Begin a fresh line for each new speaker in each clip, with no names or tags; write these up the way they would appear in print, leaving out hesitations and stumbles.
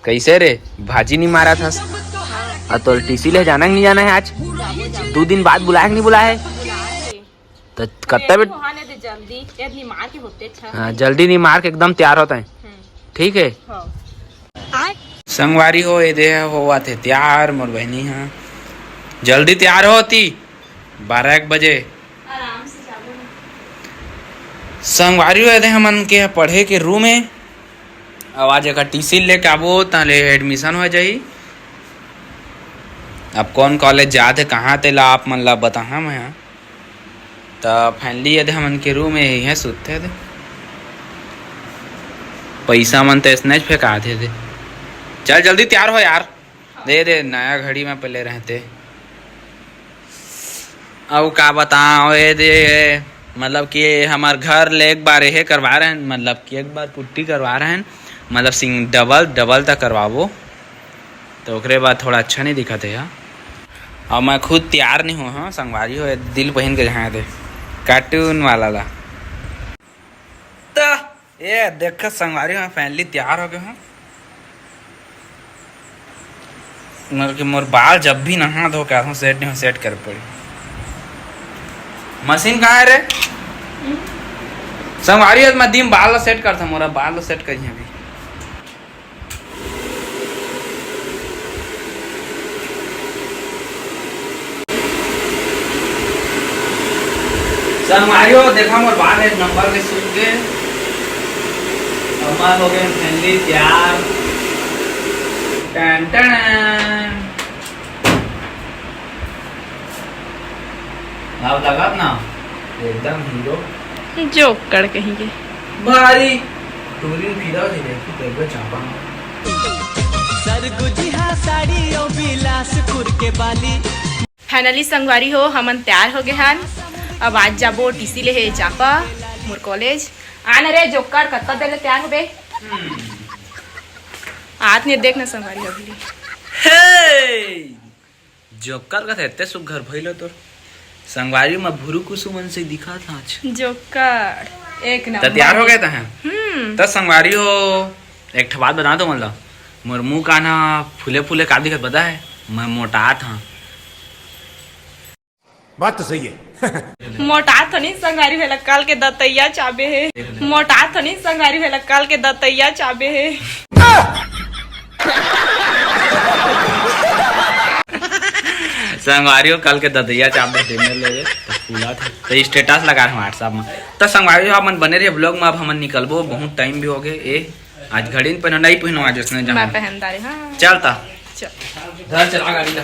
कैसे रे भाजी नहीं मारा था? और तो टीसी ले जाना नहीं जाना है आज? 2 दिन बाद बुलाया नहीं बुलाया है? तो कत्ता भी हाँ जल्दी नहीं मार के एकदम तैयार होता है। ठीक है संगवारी हो ये दे हुआ थे तैयार मोर बहनी। हाँ जल्दी तैयार होती 12-1 बजे संगवारी हो दे हमन के पढ़े के रूम में। आवाज का टीसी लेके आबो ताले एडमिशन हो जाई। अब कौन कॉलेज जाते कहाँ ते ला आप मन ला बता मैं यहाँ तो फाइनली यदि हमन के रूम में ही है सुते थे। पैसा मन तो इसने फेंका थे। चल जल्दी तैयार हो यार। दे नया घड़ी में पहले रहते। अब का बताओ ये दे मतलब कि हमार घर ले एक बार यह करवा रहे हैं मतलब कि एक बार पुट्टी करवा रहे हैं मतलब सिंग डबल तक करवाबो तो ओकरे बाद थोड़ा अच्छा नहीं दिखा थे। और मैं खुद तैयार नहीं हूँ। हाँ संगवारी हो दिल पहन के जहाँ थे कार्टून वाला ला तो ये देख संगवारी हो फाइनली तैयार हो गए हूँ। मतलब कि मोर बाल जब भी नहा धो के हूँ सेट नहीं हो सेट कर पड़ी। मशीन कहाँ है रे? संगवारी हो मैं दिन बाल सेट करता मोरा बाल सेट करी अभी। संगवारी हो देखा मोर बाल एक नंबर के सूख गए। हमार हो गए फैमिली तैयार। टन टन अब लगा ना एकदम हीरो
जोकर कहेंगे
भारी टूरिंग फिरा थी देखी तेरे चापा
सरगुजिहा साड़ी और बिलासपुर के बाली।
फाइनली संगवारी हो हमन तैयार हो गए हन। अब आज जाबो टीसी ले चापा मोर कॉलेज आना रे जोकर कत्ता देले तैयार होबे। आज ने देखना संगवारी अभी
हे जोकर का रहते सुख घर भइलो तोर संगवारी में भुरु कुसुमन से दिखा था आज
जोकर एक नंबर
तैयार हो गए थे। तो संगवारी हो एक बात बता दो मतलब मोर मुंह का ना फूले फूले का दिखत बता है मैं मोटा था।
बात तो सही है।
मोटा तो नहीं संगारी भेला काल के दतैया चाबे है। मोटा तो नहीं संगारी भेला काल के दतैया चाबे है।
संगवारी कल के दतैया चाबे डिनर ले तो फूला था तो स्टेटस लगा रहे व्हाट्सएप में। तो संगवारी हमन बने रहे ब्लॉग में। अब हमन निकलबो बहुत टाइम भी हो गए। ए आज घड़ी पहनो नहीं पहनो आज उसने जमा
मैं पहनता रे। हां
चलता
चल
घर चला गाड़ी ला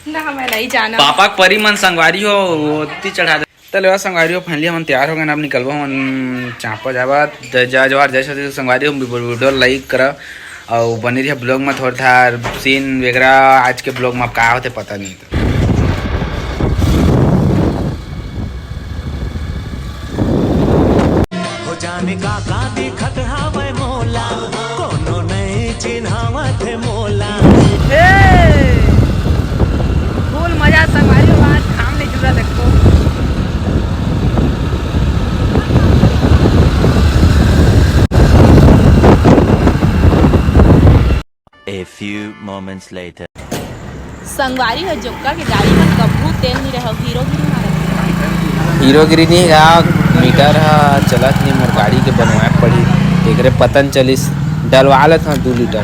ना हमें नहीं जाना।
पापा परी मन संगवारी हो ओती चढ़ा दे तले संगवारी हो फाइनली हम तैयार हो गए। अब निकलबो हम चापा जाबा जा जवार जैसे संगवारी वीडियो लाइक करा और बनी रही ब्लॉग में थोड़ा था सीन वगैरह आज के ब्लॉग में अब क्या होते पता नहीं।
हो जाने का दिखत हावे मोला कोनो नहीं चिन्हावत है मोला।
फुल मजा संगवारी हो आज काम नहीं जुड़ा देखो।
A few moments later.
संगवारी हो जोकर के गाड़ी में कब्बू तेल नहीं रहा हीरोगिरी मारत।
हीरोगिरी नहीं है मीटर है चलत नहीं मोर गाड़ी के बनवाए पड़ी एकरे पतन चलिस डलवा लेत 2 लीटर।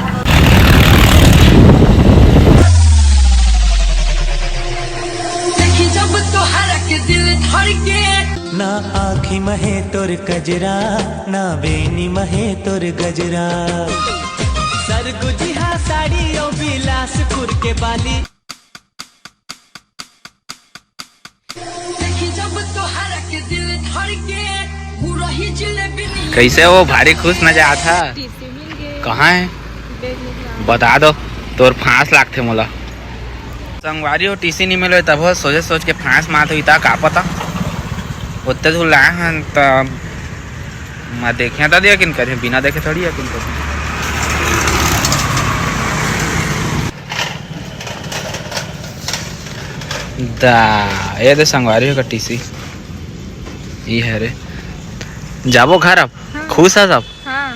ना आँखी महे तोर कजरा ना बेनी महे तोर गजरा। सरगुजिहा साड़ी और बिलासपुर के बाली।
कैसे वो भारी खुश न जा था कहाँ है बता दो तोर फांस लागते मोला। संगवारी हो टीसी नहीं मिलो तब सोच के फांस मात हुई था का पता उतने दूर लाए हैं तो मैं देखे था दिया किन करे बिना देखे थोड़ी है किन करे। ये तो संगवारी हो का टीसी ये है रे जाबो घर अब। हाँ। खुश है सब।
हाँ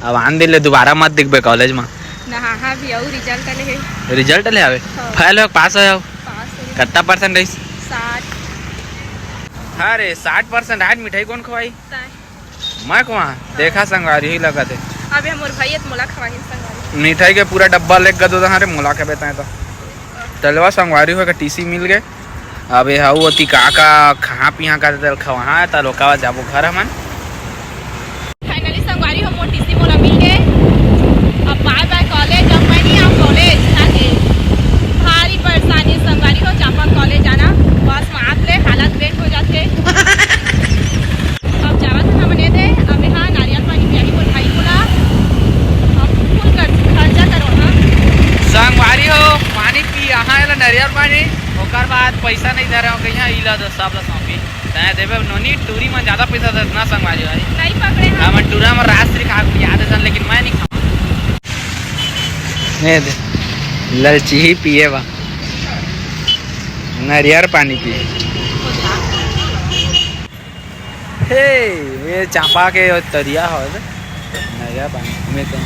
अब आन दिले दोबारा मत दिखबे कॉलेज में।
नहा भी आऊ रिजल्ट ले हे
रिजल्ट ले आवे
हाँ।
फेल हो पास हो
पास
कितना परसेंट रही?
60
अरे 60% आज मिठाई कौन खवाई? मैं कहाँ देखा संगवारी ही लगा थे
अबे हमर भाई मोला खवाही संगवारी
मिठाई के पूरा डब्बा लेके गदो रे मोला के बेता तो तलवा संगवारी हो के टीसी मिल गए। अबे हाउ अति काका खा पिया का दल खवा त लोकावा जाबो घर हमन।
फाइनली संगवारी हो मोर टीसी मोला मिल गए। अब बाय बाय कॉलेज। अब मैं नहीं आऊँ कॉलेज ताकि भारी परेशानी संगवारी हो चापा कॉलेज जाना बस में आप ले हालत वेट हो जाते। अब जावा था हमने दे अब यहाँ नारियल पानी पियाही बोल भाई बोला अब फुल खर्चा करो। हाँ
संगवारी हो पानी पी यहाँ नारियल पानी ओकर बाद पैसा नहीं दे रहे हो कहीं इला दो सब ला सौंपी तय देबे नोनी टूरी में ज्यादा पैसा दे ना संगवारी भाई
नहीं पकड़े हाँ
हम टूरा में रास्त्री खा याद है लेकिन मैं नहीं खाऊं नहीं दे ललची ही पिए बा नारियल पानी पिए। हे ये चापा के तरिया हो नारियल पानी में तो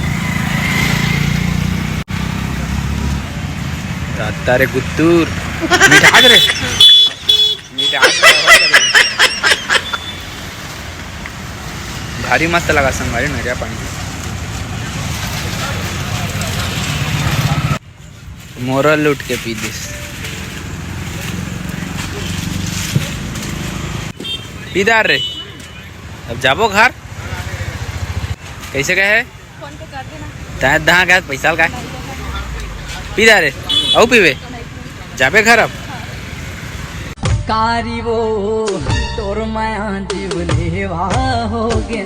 तारे गुत्तूर मिठा रे मिठा भारी मस्त लगा संगवारी नारियल पानी मोरल लूट के पी दिस पीदार रे। अब जाबो घर कैसे गए
फोन पे कर देना
तय दहा गया पैसा का पीदार रे औ पीवे जाबे घर अब
कारिवो तोर माया जीव लेवा होगे